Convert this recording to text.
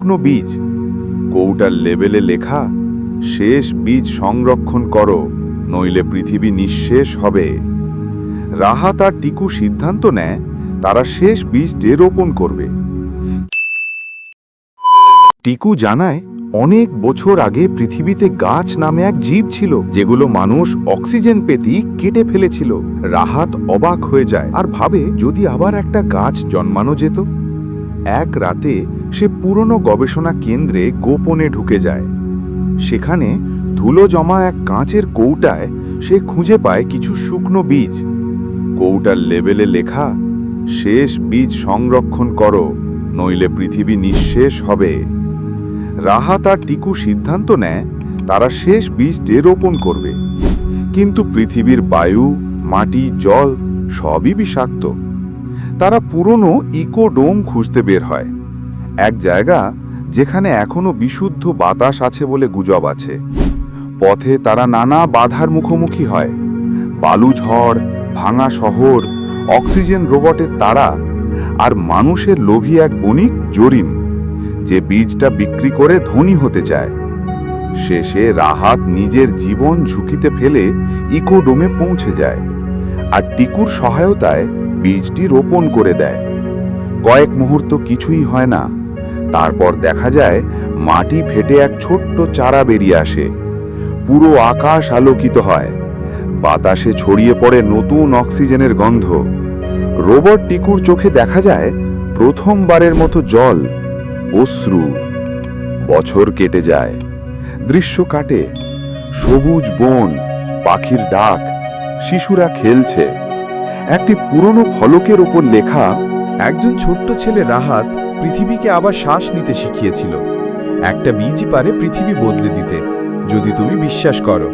শুকনো বীজ। কৌটার লেবেলে লেখা, শেষ বীজ সংরক্ষণ করো, নইলে পৃথিবী নিঃশেষ হবে। রাহাত আর টিকু সিদ্ধান্ত নেয় তারা শেষ বীজটি রোপণ করবে। টিকু জানায়, অনেক বছর আগে পৃথিবীতে গাছ নামে এক জীব ছিল, যেগুলো মানুষ অক্সিজেন পেতেই কেটে ফেলেছিল। রাহাত অবাক হয়ে যায় আর ভাবে যদি আবার একটা গাছ জন্মানো যেত। এক রাতে সে পুরনো গবেষণা কেন্দ্রে গোপনে ঢুকে যায়। সেখানে ধুলো জমা এক কাঁচের কৌটায় সে খুঁজে পায় কিছু শুকনো বীজ। কৌটার লেবেলে লেখা, শেষ বীজ সংরক্ষণ করো, নইলে পৃথিবী নিঃশেষ হবে। রাহাত আর টিকু সিদ্ধান্ত নেয় তারা শেষ বীজটি রোপণ করবে। কিন্তু পৃথিবীর বায়ু, মাটি, জল সবই বিষাক্ত। তারা পুরনো ইকোডোম খুঁজতে বের হয়, এক জায়গা যেখানে এখনো বিশুদ্ধ বাতাস আছে বলে গুজব আছে। পথে তারা নানা বাধার মুখোমুখি হয়, বালু ঝড়, ভাঙা শহর, অক্সিজেন রোবটের তাড়া, আর মানুষের লোভী এক বণিক জরিন, যে বীজটা বিক্রি করে ধনী হতে চায়। শেষে রাহাত নিজের জীবন ঝুঁকিতে ফেলে ইকোডোমে পৌঁছে যায় আর টিকুর সহায়তায় বীজটি রোপণ করে দেয়। কয়েক মুহূর্ত কিছুই হয় না, তারপর দেখা যায় মাটি ফেটে এক ছোট্ট চারা বেরিয়ে আসে। পুরো আকাশ আলোকিত হয়, বাতাসে ছড়িয়ে পড়ে নতুন অক্সিজেনের গন্ধ। রোবট টিকুর চোখে দেখা যায় প্রথমবারের মতো জল, অশ্রু। বছর কেটে যায়, দৃশ্য কাটে, সবুজ বন, পাখির ডাক, শিশুরা খেলছে। একটি পুরনো ফলকের ওপর লেখা, একজন ছোট্ট ছেলে রাহাত পৃথিবীকে আবার শ্বাস নিতে শিখিয়েছিল। একটা বীজই পারে পৃথিবী বদলে দিতে, যদি তুমি বিশ্বাস করো।